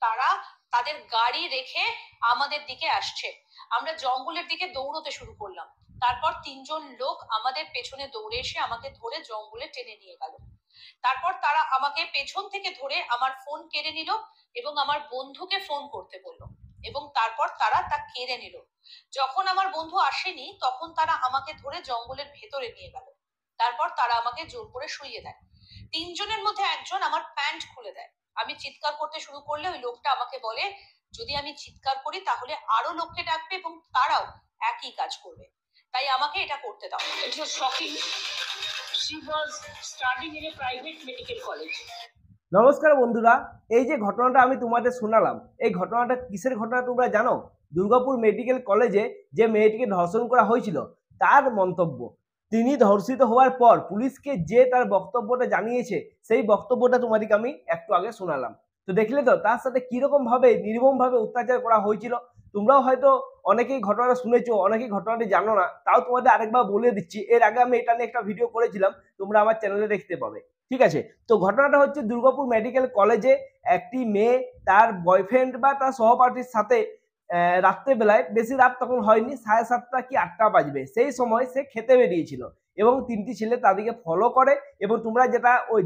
তারা তাদের গাড়ি রেখে আমাদের দিকে আসছে। আমরা জঙ্গলের দিকে দৌড়তে শুরু করলাম। তারপর 3জন লোক আমাদের পেছনে দৌড়ে এসে আমাকে ধরে জঙ্গলে টেনে নিয়ে গেল। তারপর তারা আমাকে পেছন থেকে ধরে আমার ফোন কেড়ে নিল এবং আমার বন্ধুকে ফোন করতে বলল, এবং তারপর তারা তা কেড়ে নিল। যখন আমার বন্ধু আসেনি তখন তারা আমাকে ধরে জঙ্গলের ভেতরে নিয়ে গেল। তারপর তারা আমাকে জোর করে শুইয়ে দেয়। 3জনের মধ্যে একজন আমার প্যান্ট খুলে দেয়। আমি চিৎকার করতে শুরু করলে ওই লোকটা আমাকে বলে, যদি আমি চিৎকার করি তাহলে আরো লোককে ডাকবে এবং তারাও একই কাজ করবে, তাই আমাকে এটা করতে দাও। It was shocking. She was studying in a private medical college. নমস্কার বন্ধুরা, এই যে ঘটনাটা আমি তোমাদের শোনালাম, এই ঘটনাটা কিসের ঘটনা তোমরা জানো? দুর্গাপুর মেডিকেল কলেজে যে মেয়েটিকে ধর্ষণ করা হয়েছিল তার মন্তব্য। তিনি ধর্ষিত হওয়ার পর পুলিশকে যে তার বক্তব্যটা জানিয়েছে, সেই বক্তব্যটা তোমাদেরকে আমি একটু আগে শোনালাম। তো দেখলে তো তার সাথে কিরকম ভাবে নির্মম ভাবে অত্যাচার করা হয়েছিল। তোমরাও হয়তো অনেকেই ঘটনাটা শুনেছো, অনেকেই ঘটনাটি জানো না, তাও তোমাদের আরেকবার বলে দিচ্ছি। এর আগে আমি এটা নিয়ে একটা ভিডিও করেছিলাম, তোমরা আমার চ্যানেলে দেখতে পাবে। ঠিক আছে, তো ঘটনাটা হচ্ছে দুর্গাপুর মেডিকেল কলেজে একটি মেয়ে তার বয়ফ্রেন্ড বা তার সহপাঠীর সাথে রাত্রেবেলায়, বেশি রাত তখন হয়নি, 7:30 কি 8টা বাজবে, সেই সময় সে খেতে বেরিয়েছিল এবং 3টি ছেলে তাদেরকে ফলো করে। এবং তোমরা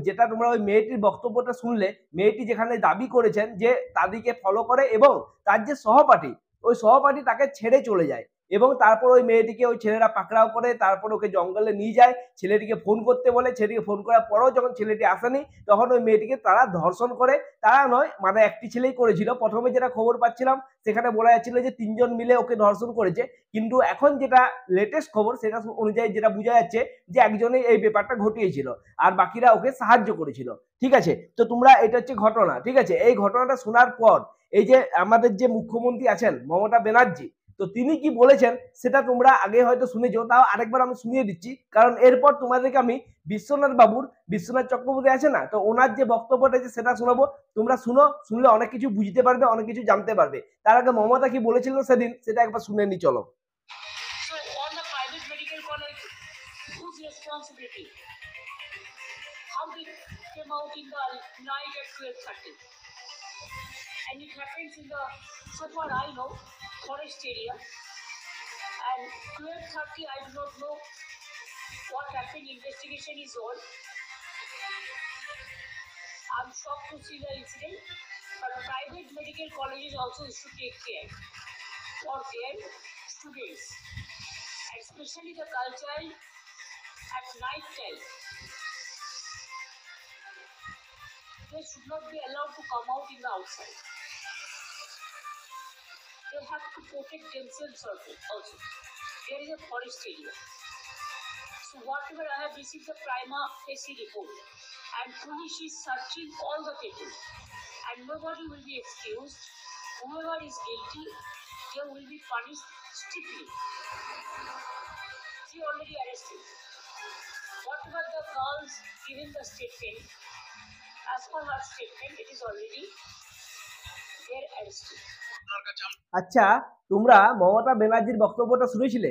যেটা তোমরা ওই মেয়েটির বক্তব্যটা শুনলে, মেয়েটি যেখানে দাবি করেছেন যে তাদেরকে ফলো করে এবং তার যে সহপাঠী, ওই সহপাঠী তাকে ছেড়ে চলে যায় এবং তারপর ওই মেয়েটিকে ওই ছেলেরা পাকড়াও করে, তারপর ওকে জঙ্গলে নিয়ে যায়, ছেলেটিকে ফোন করতে বলে। ছেলেটিকে ফোন করার পরেও যখন ছেলেটি আসেনি তখন ওই মেয়েটিকে তারা ধর্ষণ করে। তারা নয়, মানে একটি ছেলেই করেছিল। প্রথমে যেটা খবর পাচ্ছিলাম সেখানে বলা যাচ্ছিল যে 3জন মিলে ওকে ধর্ষণ করেছে, কিন্তু এখন যেটা লেটেস্ট খবর সেটা অনুযায়ী যেটা বোঝা যাচ্ছে যে একজনই এই ব্যাপারটা ঘটিয়েছিল আর বাকিরা ওকে সাহায্য করেছিল। ঠিক আছে, তো তোমরা, এটা হচ্ছে ঘটনা। ঠিক আছে, এই ঘটনাটা শোনার পর এই যে আমাদের যে মুখ্যমন্ত্রী আছেন মমতা ব্যানার্জি, তো তিনি কি বলেছেন সেটা তোমরা আগে হয়তো শুনেছো, তাও আরেকবার আমি শুনিয়ে দিচ্ছি, কারণ এরপর তোমাদেরকে আমি বিশ্বনাথ চক্রবর্তী আছে না, তো ওনার যে বক্তব্যটা আছে সেটা শোনাবো। তোমরা শুনলে অনেক কিছু বুঝতে পারবে, অনেক কিছু জানতে পারবে। তার আগে মমতা কি বলেছিল সেদিন, সেটা একবার শুনে নি, চলো। So all the private medical college, whose responsibility? How they came out in the night at 12:30, and it happens in the, so far I know, forest area. And 12:30, I do not know what happened. Investigation is on. I'm shocked to see the incident, but private medical colleges also should take care for their students, especially the girl child at night time. They should not be allowed to come out in the outside. They have to protect themselves also. There is a forest area. So whatever I have received the prima facie report, and police is searching all the people, and nobody will be excused. Whoever is guilty, they will be punished strictly. She already arrested. Whatever the girls given the statement, as per her statement, it is already their arrested. আচ্ছা, তোমরা মমতা ব্যানার্জির বক্তব্যটা শুনেছিলে?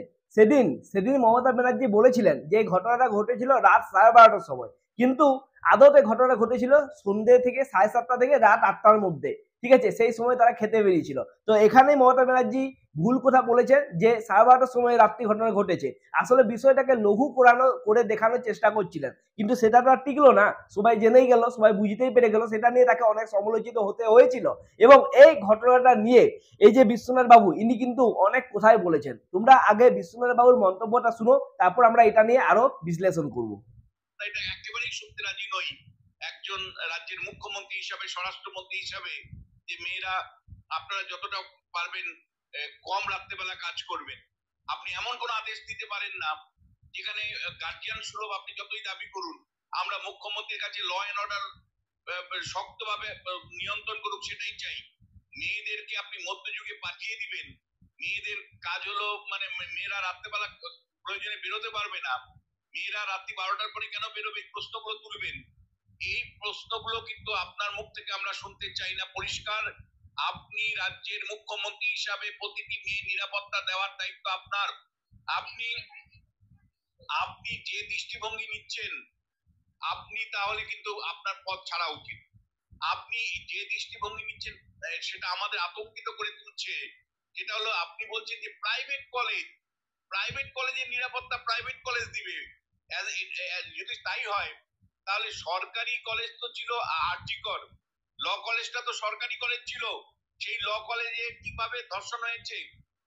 সেদিন মমতা ব্যানার্জি বলেছিলেন যে এই ঘটনাটা ঘটেছিল রাত 12:30টার সময়, কিন্তু আদতে ঘটনা ঘটেছিল সন্ধ্যে থেকে 7:30 থেকে রাত 8টার মধ্যে। ঠিক আছে, সেই সময় তারা খেতে বেরিয়েছিল। তো এখানে মমতা ব্যানার্জি ভুল কথা বলেছেন যে 12:30টার সময় রাত্রি ঘটনা ঘটেছে। আসলে বিষয়টাকে লঘু করে দেখানোর চেষ্টা করছিলেন, কিন্তু সেটা তো আর টিকলো না। সবাই জেনেই গেল, সবাই বুঝতেই পেরে গেল, সেটা নিয়ে তাকে অনেক সমালোচিত হতে হয়েছিল। এবং এই ঘটনাটা নিয়ে এই যে বিশ্বনাথ বাবু, ইনি কিন্তু অনেক কথাই বলেছেন। তোমরা আগে বিশ্বনাথ বাবুর মন্তব্যটা শুনো, তারপর আমরা এটা নিয়ে আরো বিশ্লেষণ করব। এটা একেবারেই সত্যি রাজি নই একজন রাজ্যের মুখ্যমন্ত্রী হিসাবে, স্বরাষ্ট্রমন্ত্রী হিসাবে, যে মেয়েরা আপনারা যতটা পারবেন কম রাত্রেবেলা কাজ করবেন। আপনি এমন কোন আদেশ দিতে পারেন না যেখানে গার্জিয়ান সুলভ আপনি যতই দাবি করুন। আমরা মুখ্যমন্ত্রীর কাছে ল এন্ড অর্ডার শক্তভাবে নিয়ন্ত্রণ করুক, সেটাই চাই। মেয়েদেরকে আপনি মধ্যযুগে পাঠিয়ে দিবেন, মেয়েদের কাজ হলো, মানে মেয়েরা রাত্রেবেলা প্রয়োজনে বেরোতে পারবে না, মেয়েরা রাত্রি 12টার পরে কেন বেরোবে, প্রশ্নগুলো তুলবেন। এই প্রশ্নগুলো কিন্তু আপনার মুখ থেকে আমরা শুনতে চাই না। পরিষ্কার, আপনি রাজ্যের মুখ্যমন্ত্রী হিসাবে প্রতিটি মেয়ে নিরাপত্তা দেওয়ার দায়িত্ব আপনার। আপনি যে দৃষ্টিভঙ্গি নিচ্ছেন, আপনি তাহলে কিন্তু আপনার পথ ছাড়া উচিত। আপনি যে দৃষ্টিভঙ্গি নিচ্ছেন সেটা আমাদের আতঙ্কিত করে তুলছে। যেটা হলো আপনি বলছেন যে প্রাইভেট কলেজের নিরাপত্তা প্রাইভেট কলেজ দিবে। যদি তাই হয় তাহলে সরকারি কলেজ তো ছিল আরজিকর, ল কলেজটা তো সরকারি কলেজ ছিল। সেই ল কলেজে কিভাবে ধর্ষণ হয়েছে,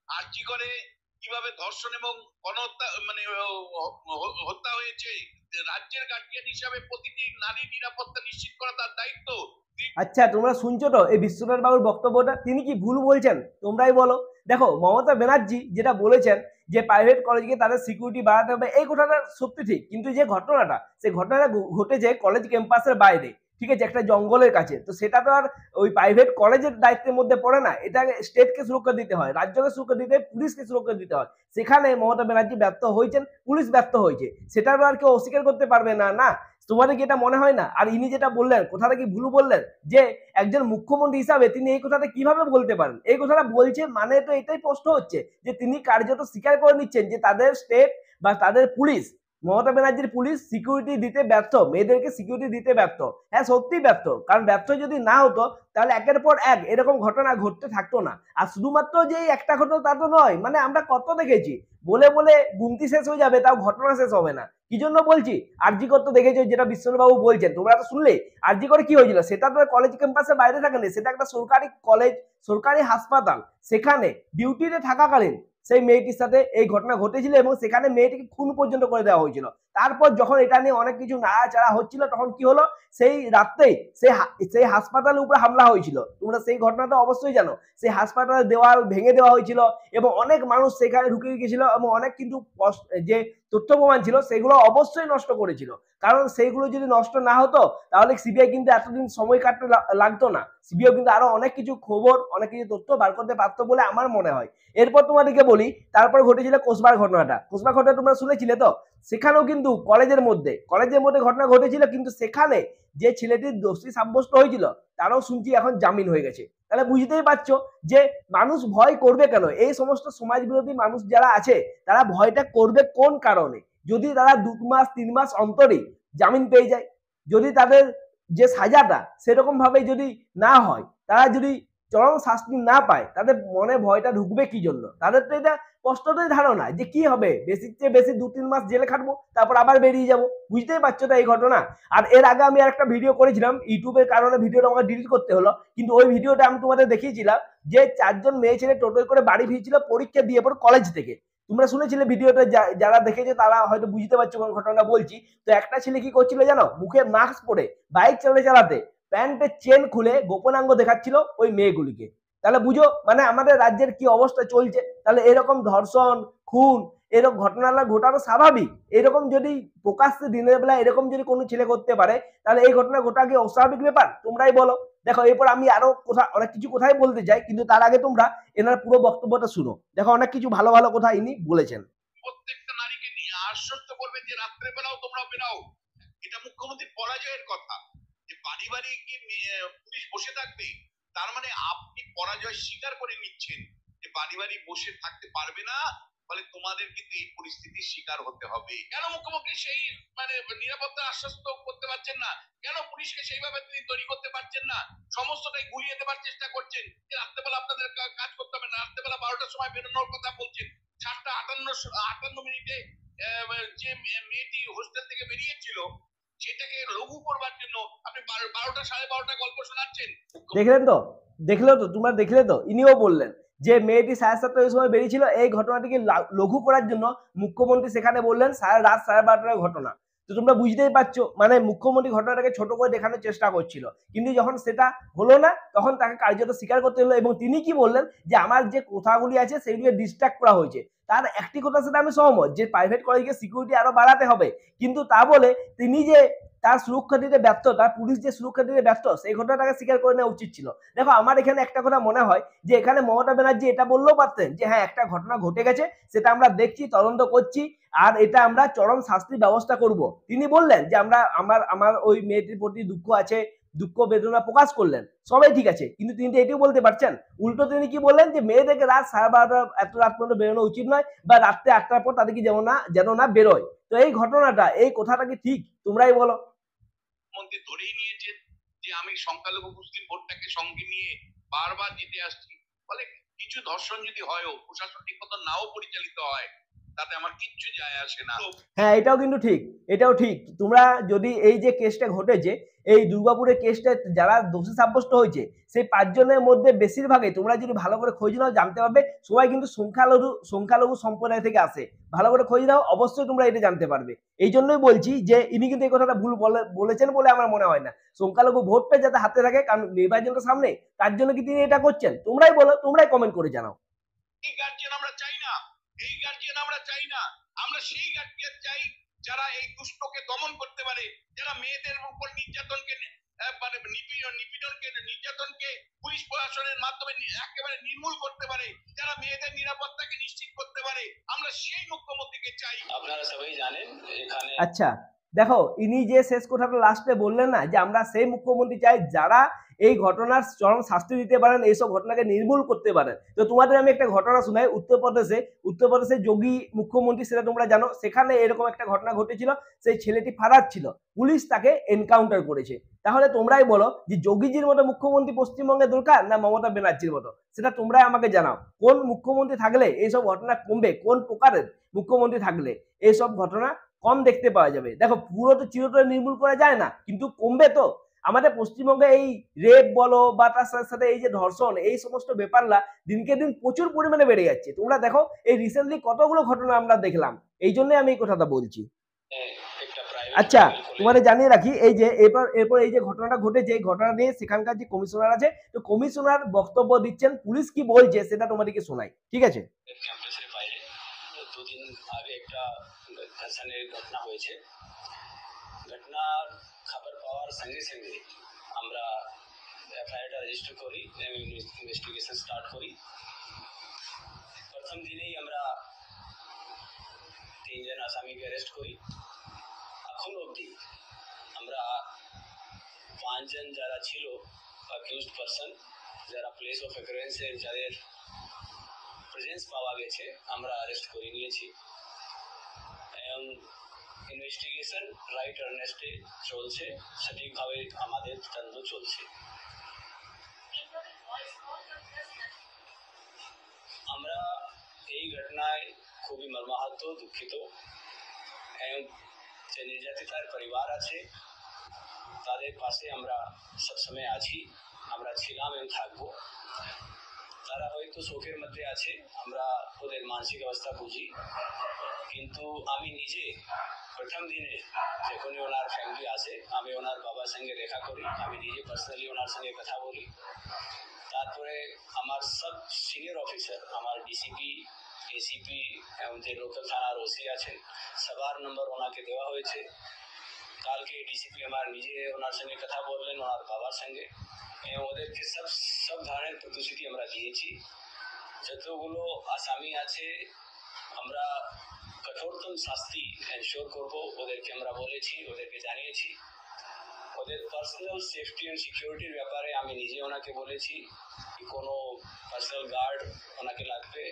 আরজিকরে কিভাবে ধর্ষণ এবং গণহত্যা মানে হত্যা হয়েছে, রাজ্যের গার্জিয়ান হিসাবে প্রতিটি নারীর নিরাপত্তা নিশ্চিত করা তার দায়িত্ব। আচ্ছা, তোমরা শুনছো তো এই বিশ্বনাথ বাবুর বক্তব্যটা, তিনি কি ভুল বলছেন তোমরাই বলো। দেখো, মমতা ব্যানার্জি যেটা বলেছেন যে প্রাইভেট কলেজকে তাদের সিকিউরিটি বাড়াতে হবে, এই কথাটা সত্যি ঠিক, কিন্তু যে ঘটনাটা, সেই ঘটনাটা ঘটেছে কলেজ ক্যাম্পাসের বাইরে, ঠিক আছে, একটা জঙ্গলের কাছে। তো সেটা তো আর ওই প্রাইভেট কলেজের দায়িত্বের মধ্যে পড়ে না, এটা স্টেটকে সুরক্ষা দিতে হয়, রাজ্যকে সুরক্ষা দিতে হয়, পুলিশকে সুরক্ষা দিতে হয়। সেখানে মমতা ব্যানার্জি ব্যর্থ হয়েছেন, পুলিশ ব্যর্থ হয়েছে, সেটা আর কেউ অস্বীকার করতে পারবে না। না, তোমাদের কি এটা মনে হয় না? আর ইনি যেটা বললেন, কথাটা কি ভুল বললেন যে একজন মুখ্যমন্ত্রী হিসাবে তিনি এই কথাটা কিভাবে বলতে পারেন? এই কথাটা বলছে মানে তো এটাই প্রশ্ন হচ্ছে যে তিনি কার্যত স্বীকার করে নিচ্ছেন যে তাদের স্টেট বা তাদের পুলিশ, মমতা ব্যানার্জির পুলিশ সিকিউরিটি দিতে ব্যর্থ, মেয়েদেরকে সিকিউরিটি দিতে ব্যর্থ। হ্যাঁ, সত্যি ব্যর্থ, কারণ ব্যর্থ যদি না হতো তাহলে একের পর এক এরকম ঘটনা ঘটতে থাকতো না। আর শুধুমাত্র যে একটা ঘটনা তা তো নয়, মানে আমরা কত দেখেছি, বলে বলে গুমতি শেষ হয়ে যাবে, তাও ঘটনা শেষ হবে না। কি জন্য বলছি, আরজি কর তো দেখেছো, যেটা বিশ্বনাথ বাবু বলছেন, তোমরা তো শুনলে আরজি করে কি হয়েছিল। সেটা তো কলেজ ক্যাম্পাসের বাইরে থাকেনি, সেটা একটা সরকারি কলেজ, সরকারি হাসপাতাল, সেখানে ডিউটিতে থাকাকালীন সেই মেয়েটির সাথে এই ঘটনা ঘটেছিল এবং সেখানে মেয়েটিকে খুন পর্যন্ত করে দেওয়া হয়েছিল। তারপর যখন এটা নিয়ে অনেক কিছু নাড়াচাড়া হচ্ছিল, তখন কি হলো, সেই রাত্রেই সেই হাসপাতালের উপরে হামলা হয়েছিল। তোমরা সেই ঘটনাটা অবশ্যই জানো। সেই হাসপাতালের দেওয়াল ভেঙে দেওয়া হয়েছিল এবং অনেক মানুষ সেখানে ঢুকে গিয়েছিল এবং অনেক কিন্তু যে তথ্য প্রমাণ ছিল সেগুলো অবশ্যই নষ্ট করেছিল। কারণ সেইগুলো যদি নষ্ট না হতো তাহলে সিবিআই কিন্তু এতদিন সময় কাটতে লাগতো না। সিবিআই কিন্তু আরো অনেক কিছু খবর, অনেক কিছু তথ্য বার করতে পারতো বলে আমার মনে হয়। এরপর তোমাদেরকে বলি, তারপর ঘটেছিল কোসবার ঘটনাটা। কোসবার ঘটনা তোমরা শুনেছিলে তো? সেখানেও কিন্তু কলেজের মধ্যে ঘটনা ঘটেছিল, কিন্তু সেখানে যে ছেলেটির দোষী সাব্যস্ত হয়েছিল তারাও শুনছি এখন জামিন হয়ে গেছে। তাহলে বুঝতেই পারছো যে মানুষ ভয় করবে কেন? এই সমস্ত সমাজ বিরোধী মানুষ যারা আছে তারা ভয়টা করবে কোন কারণে? যদি তারা 2 মাস 3 মাস অন্তরে জামিন পেয়ে যায়, যদি তাদের যে সাজাটা সেরকম ভাবে যদি না হয়, তারা যদি চরম শাস্তি না পায়, তাদের মনে ভয়টা ঢুকবে কি জন্য? তাদের তো এটা স্পষ্টতই ধারণা যে কি হবে, বেশির চেয়ে বেশি 2-3 মাস জেলে খাটবো, তারপর আবার বেরিয়ে যাবো। বুঝতেই পারছো তো এই ঘটনা। আর এর আগে আমি একটা ভিডিও করেছিলাম, ইউটিউবের কারণে ভিডিওটা আমাকে ডিলিট করতে হলো, কিন্তু ওই ভিডিওটা আমি তোমাদের দেখিয়েছিলাম যে 4 জন মেয়ে ছেলে টোটোয় করে বাড়ি ফিরছিল পরীক্ষা দিয়ে পর কলেজ থেকে। তোমরা শুনেছিলে ভিডিওটা, যারা দেখেছো তারা হয়তো বুঝতে পারছো কোন ঘটনাটা বলছি। তো একটা ছেলে কি করছিল জানো, মুখে মাস্ক পরে বাইক চালাতে প্যান্টের চেন খুলে গোপনাঙ্গ দেখাচ্ছিল ওই মেয়েগুলিকে। তাহলে বুঝো মানে আমাদের রাজ্যের কি অবস্থা চলছে। তাহলে এরকম ধর্ষণ, খুন, এরকম ঘটনা ঘটানো স্বাভাবিক। এরকম যদি প্রকাশ্যে দিনের বেলা এরকম যদি কোনো ছেলে করতে পারে, তাহলে এই ঘটনা ঘটা কি অস্বাভাবিক ব্যাপার? তোমরাই বলো। দেখো, এরপর আমি আরো অনেক কিছু কথাই বলতে চাই, কিন্তু তার আগে তোমরা এনার পুরো বক্তব্যটা শুনো। দেখো, অনেক কিছু ভালো ভালো কথা ইনি বলেছেন। প্রত্যেকটা নারীকে নিয়ে আশ্বস্ত করবেন যে রাত্রে বেলাও তোমরা বেরাও। এটা মুখ্যমন্ত্রীর পরাজয়ের কথা। যে বাড়ি বাড়ি কি পুলিশ বসে থাকবে, তার মানে আপনি পরাজয় স্বীকার করে নিচ্ছেন যে বাড়ি বাড়ি বসে থাকতে পারবে না, ফলে তোমাদের কিন্তু এই পরিস্থিতির শিকার হতে হবে। কেন মুখ্যমন্ত্রী সেই মানে নিরাপত্তা আশ্বস্ত করতে পারছেন না? কেন পুলিশকে সেইভাবে তিনি তৈরি করতে পারছেন না? সমস্তটাই গুলিয়ে দেবার চেষ্টা করছেন যে রাত্রেবেলা আপনাদের কাজ করতে হবে না, রাত্রেবেলা 12টার সময় বেরোনোর কথা বলছেন। 7:58 যে মেয়েটি হোস্টেল থেকে বেরিয়েছিল সেটাকে লঘু করবার জন্য আপনি 12টা 12:30 গল্প শোনাচ্ছেন। দেখলে তো তোমরা দেখলে তো, ইনিও বললেন যে মেয়েটি 7:30 সময় বেরিয়েছিল, এই ঘটনাটিকে লঘু করার জন্য মুখ্যমন্ত্রী সেখানে বললেন রাত 12:30 ঘটনা। তো তোমরা বুঝতেই পারছো মানে মুখ্যমন্ত্রী ঘটনাটাকে ছোট করে দেখানোর চেষ্টা করছিল, কিন্তু যখন সেটা হলো না তখন তাকে কার্যত স্বীকার করতে হলো। এবং তিনি কি বললেন যে আমার যে কথাগুলি আছে সেগুলি ডিস্ট্রাক্ট করা হয়েছে। তার একটি কথা সেটা আমি সহমত যে প্রাইভেট কলেজকে সিকিউরিটি আরো বাড়াতে হবে, কিন্তু তা বলে তিনি যে তার সুরক্ষা দিতে ব্যর্থ, তার পুলিশ যে সুরক্ষা দিতে ব্যর্থ, সেই ঘটনাটাকে স্বীকার করে নেওয়া উচিত ছিল। দেখো, আমার এখানে একটা কথা মনে হয় যে এখানে মমতা ব্যানার্জি এটা বললেও পারতেন যে হ্যাঁ, একটা ঘটনা ঘটে গেছে, সেটা আমরা দেখছি, তদন্ত করছি, আর এটা আমরা চরম শাস্তির ব্যবস্থা করব। তিনি বললেন যে আমার ওই মেয়েটির প্রতি দুঃখ আছে, দুঃখ বেদনা প্রকাশ করলেন, সবাই ঠিক আছে, কিন্তু তিনি তো এটিও বলতে পারছেন। উল্টো তিনি কি বললেন যে মেয়েদেরকে রাত 12:30 এত রাত পর্যন্ত বেরোনো উচিত নয়, বা রাত্রে 8টার পর তাদেরকে যেন না বেরোয়। তো এই ঘটনাটা, এই কথাটা কি ঠিক? তোমরাই বলো। মন্ত্রী ধরেই নিয়েছেন যে যে আমি সংখ্যালঘু মুসলিম ভোটটাকে সঙ্গে নিয়ে বারবার জিতে আসছি, ফলে কিছু ধর্ষণ যদি হয়ও প্রশাসন ঠিক মতো নাও পরিচালিত হয়, তাতে আমার কিচ্ছু যায় আসে না। হ্যাঁ, এটাও কিন্তু ঠিক, এটাও ঠিক। তোমরা যদি এই যে কেসটা ঘটেছে, এই দুর্গাপুরের কেসটা যারা দোষী সাব্যস্ত হয়েছে সেই 5 জনের মধ্যে বেশিরভাগই তোমরা যদি ভালো করে খোঁজ নাও জানতে পারবে সবাই কিন্তু সংখ্যালঘু সম্প্রদায় থেকে আসে। ভালো করে খোঁজ নাও, অবশ্যই তোমরা এটা জানতে পারবে। এই জন্যই বলছি যে ইনি কিন্তু এই কথাটা ভুল বলেছেন বলে আমার মনে হয় না। সংখ্যালঘু ভোটটা যাতে হাতে থাকে, কারণ নির্বাচনটা সামনে, তার জন্য কি তিনি এটা করছেন? তোমরাই বলো, তোমরাই কমেন্ট করে জানাও। এই গার্জিয়ান আমরা চাই না, এই গার্জিয়ান আমরা চাই না। আমরা সেই গার্জিয়ান চাই যারা এই দুষ্টকে দমন করতে পারে, যারা মেয়েদের উপর নির্যাতনকে নির্যাতনকে পুলিশ প্রশাসনের মাধ্যমে একেবারে নির্মূল করতে পারে, যারা মেয়েদের নিরাপত্তাকে নিশ্চিত করতে পারে। আমরা সেই মুখ্যমন্ত্রীকে চাই। আপনারা সবাই জানেন এখানে আচ্ছা, দেখো ইনি যে শেষ কথাটা লাস্টে বললেন না, যে আমরা সেই মুখ্যমন্ত্রী চাই যারা এই ঘটনার চরম শাস্তি দিতে পারেন, এইসব ঘটনাকে নির্মূল করতে পারেন। তো তোমাদের আমি একটা ঘটনা শোনাই। উত্তরপ্রদেশে যোগী মুখ্যমন্ত্রী, সেটা তোমরা জানো, সেখানে এরকম একটা ঘটনা ঘটেছিল। সেই ছেলেটি ফারার ছিল, পুলিশ তাকে এনকাউন্টার করেছে। তাহলে তোমরাই বলো যে যোগীজির মতো মুখ্যমন্ত্রী পশ্চিমবঙ্গে দরকার না মমতা ব্যানার্জির মতো? সেটা তোমরাই আমাকে জানাও। কোন মুখ্যমন্ত্রী থাকলে এইসব ঘটনা কমবে, কোন প্রকারের মুখ্যমন্ত্রী থাকলে এইসব ঘটনা কম দেখতে পাওয়া যাবে? দেখো, পুরো তো চিরতরে নির্মূল করা যায় না, কিন্তু কমবে তো। আমাদের পশ্চিমবঙ্গে এই রেপ বলো বা তার সাথে সাথে এই যে ধর্ষণ, এই সমস্ত ব্যাপারটা দিনকে দিন প্রচুর পরিমাণে বেড়ে যাচ্ছে। তোমরা দেখো এই রিসেন্টলি কতগুলো ঘটনা আমরা দেখলাম। এই জন্য আমি এই কথাটা বলছি। একটা প্রাইভেট আচ্ছা, তোমাদের জানিয়ে রাখি, এই যে এরপর এই যে ঘটনাটা ঘটেছে, এই ঘটনা নিয়ে সেখানকার যে কমিশনার আছে, তো কমিশনার বক্তব্য দিচ্ছেন, পুলিশ কি বলছে সেটা তোমাদেরকে শোনাই, ঠিক আছে? ক্যাম্পাসের বাইরে দুদিন আগে একটা ধর্ষণের ঘটনা হয়েছে। ঘটনার খবর পাওয়ার সঙ্গে সঙ্গে আমরা এফআইআরটা রেজিস্টার করি, ইনভেস্টিগেশন স্টার্ট করি। প্রথম দিনেই আমরা 3 জন আসামিকে অ্যারেস্ট করি। এখন অবধি আমরা 5 জন যারা ছিল অ্যাকিউজড পারসন, যারা প্লেস অফ অ্যাকুরেন্সের যাদের প্রেজেন্স পাওয়া গেছে, আমরা অ্যারেস্ট করে নিয়েছি। এবং ইনভেস্টিগেশন রাইট আর্নেস্টে চলছে, সঠিকভাবে আমাদের তদন্ত চলছে। আমরা এই ঘটনায় খুবই মর্মাহত, দুঃখিত, এবং যে নির্যাতিতার পরিবার আছে তাদের পাশে আমরা সবসময় আছি, আমরা ছিলাম এবং থাকবো। তারা হয়তো শোকের মধ্যে আছে, আমরা ওদের মানসিক অবস্থা বুঝি, কিন্তু আমি নিজে প্রথম দিনে যখনই ওনার ফ্যামিলি আসে, আমি ওনার বাবার সঙ্গে দেখা করি, আমি নিজে পার্সোনালি ওনার সঙ্গে কথা বলি। তারপরে আমার সব সিনিয়র অফিসার, আমার ডিসিপি, এসিপি এবং যে লোকাল থানার ওসি আছেন, সবার নম্বর ওনাকে দেওয়া হয়েছে। কালকে ডিসিপি আমার নিজে ওনার সঙ্গে কথা বললেন, ওনার বাবার সঙ্গে, এবং ওদেরকে সব ধরনের প্রতিশ্রুতি আমরা দিয়েছি। যতগুলো আসামি আছে আমরা কঠোরতম শাস্তি এনশোর করব, ওদেরকে আমরা বলেছি, ওদেরকে জানিয়েছি। ওদের পার্সোনাল সেফটি অ্যান্ড সিকিউরিটির ব্যাপারে আমি নিজে ওনাকে বলেছি কি কোনো পার্সোনাল গার্ড ওনাকে লাগবে,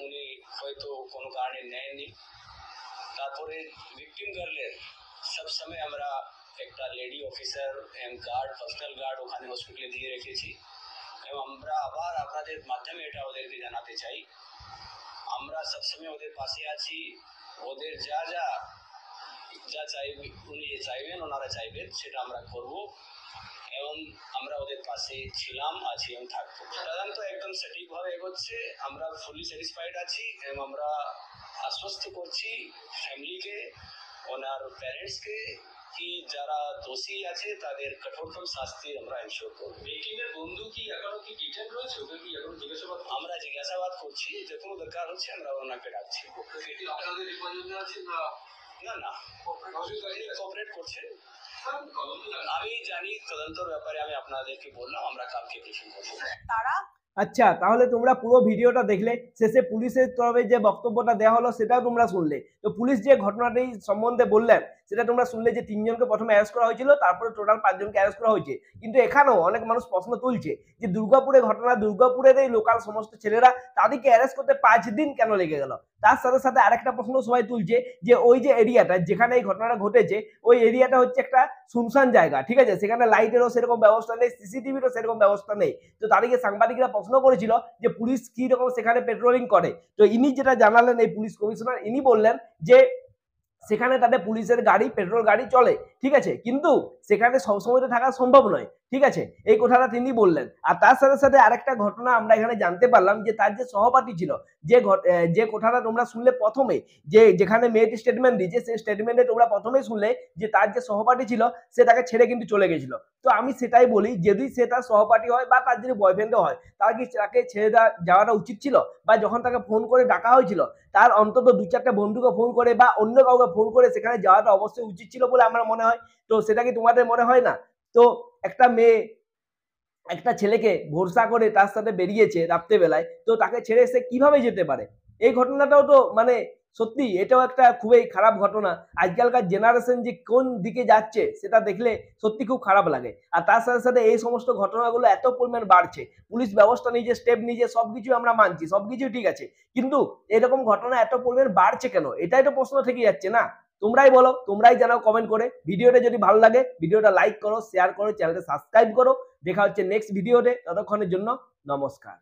উনি হয়তো কোনো কারণে নেননি। তারপরে ভিকটিম গার্লের সবসময় আমরা একটা lady officer and guard, personal guard ওখানে হসপিটালে দিয়ে রেখেছি। এবং আমরা আবার আপনাদের মাধ্যমে এটা ওদেরকে জানাতে চাই, আমরা সবসময় ওদের পাশে আছি। ওদের যা চাইবে, উনি চাইবেন, ওনারা চাইবেন, সেটা আমরা করব। এবং আমরা ওদের পাশে ছিলাম, আছি এবং থাকবো। তদন্ত একদম সঠিকভাবে এগোচ্ছে, আমরা ফুলি স্যাটিসফাইড আছি এবং আমরা আশ্বস্ত করছি ফ্যামিলিকে, ওনার প্যারেন্টসকে কি যারা দোষী আছে তাদের কঠোরতম শাস্তি আমরা এনশোর করবো। ভিকটিমের বন্ধু কি এখনো কি ডিটেইন রয়েছে? ওদের কি এখনো জিজ্ঞাসাবাদ? আমরা জিজ্ঞাসাবাদ করছি, যে কোনো দরকার হচ্ছে আমরা ওনাকে ডাকছি। আপনাদের হেফাজতে আছে না? না, কোঅপারেট করছে। আমি জানি তদন্তর ব্যাপারে, আমি আপনাদেরকে বললাম আমরা কালকে ব্রিফিং করবো। তারা আচ্ছা, তাহলে তোমরা পুরো ভিডিওটা দেখলে, শেষে পুলিশের তরফে যে বক্তব্যটা দেওয়া হলো সেটাও তোমরা শুনলে। তো পুলিশ যে ঘটনাটি সম্বন্ধে বললেন সেটা তোমরা শুনলে যে 3 জনকে প্রথমে অ্যারেস্ট করা হয়েছিল, তারপরে টোটাল 5 জনকে অ্যারেস্ট করা হয়েছে। কিন্তু এখানেও অনেক মানুষ প্রশ্ন তুলছে যে দুর্গাপুরে ঘটনা, দুর্গাপুরের এই লোকাল সমস্ত ছেলেরা, তাদেরকে অ্যারেস্ট করতে 5 দিন কেন লেগে গেল? তার সাথে সাথে আরেকটা প্রশ্ন সবাই তুলছে যে ওই যে এরিয়াটা যেখানে এই ঘটনাটা ঘটেছে, ওই এরিয়াটা হচ্ছে একটা শুনশান জায়গা, ঠিক আছে? সেখানে লাইটেরও সেরকম ব্যবস্থা নেই, সিসিটিভিরও সেরকম ব্যবস্থা নেই। তো তাদেরকে সাংবাদিকরা প্রশ্ন করেছিল যে পুলিশ কি রকম সেখানে পেট্রোলিং করে। তো ইনি যেটা জানালেন, এই পুলিশ কমিশনার, ইনি বললেন যে সেখানে তাদের পুলিশের গাড়ি, পেট্রোল গাড়ি চলে, ঠিক আছে, কিন্তু সেখানে সবসময় তো থাকা সম্ভব নয়, ঠিক আছে, এই কথাটা তিনি বললেন। আর তার সাথে সাথে আরেকটা ঘটনা আমরা এখানে জানতে পারলাম যে তার যে সহপাঠী ছিল, যে কথাটা তোমরা শুনলে প্রথমে, যে যেখানে মেয়েটি স্টেটমেন্ট দিয়েছে, সেই স্টেটমেন্টে তোমরা প্রথমেই শুনলে যে তার যে সহপাঠী ছিল সে তাকে ছেড়ে কিন্তু চলে গেছিল। তো আমি সেটাই বলি, যদি সে তার সহপাঠী হয় বা তার যদি বয়ফ্রেন্ডও হয়, তার কি তাকে ছেড়ে যাওয়াটা উচিত ছিল? বা যখন তাকে ফোন করে ডাকা হয়েছিল, তার অন্তত 2-4টা বন্ধুকে ফোন করে বা অন্য কাউকে ফোন করে সেখানে যাওয়াটা অবশ্যই উচিত ছিল বলে আমার মনে হয়। তো সেটা কি তোমাদের মনে হয় না? তো একটা মেয়ে একটা ছেলেকে ভরসা করে তার সাথে বেরিয়েছে রাত্রেবেলায়, তো তাকে ছেড়ে সে কিভাবে যেতে পারে? এই ঘটনাটাও তো মানে সত্যি এটাও একটা খুবই খারাপ ঘটনা। আজকালকার জেনারেশন যে কোন দিকে যাচ্ছে সেটা দেখলে সত্যি খুব খারাপ লাগে। আর তার সাথে সাথে এই সমস্ত ঘটনাগুলো এত পরিমাণ বাড়ছে, পুলিশ ব্যবস্থা নিজে স্টেপ নিজে, সবকিছু আমরা মানছি, সবকিছু ঠিক আছে, কিন্তু এরকম ঘটনা এত পরিমাণ বাড়ছে কেন? এটাই তো প্রশ্ন থেকে যাচ্ছে না? তোমরাই বলো, তোমরাই জানাও কমেন্ট করে। ভিডিওটা যদি ভালো লাগে ভিডিওটা লাইক করো, শেয়ার করো, চ্যানেলটা সাবস্ক্রাইব করো। দেখা হচ্ছে নেক্সট ভিডিওতে, ততক্ষণের জন্য নমস্কার।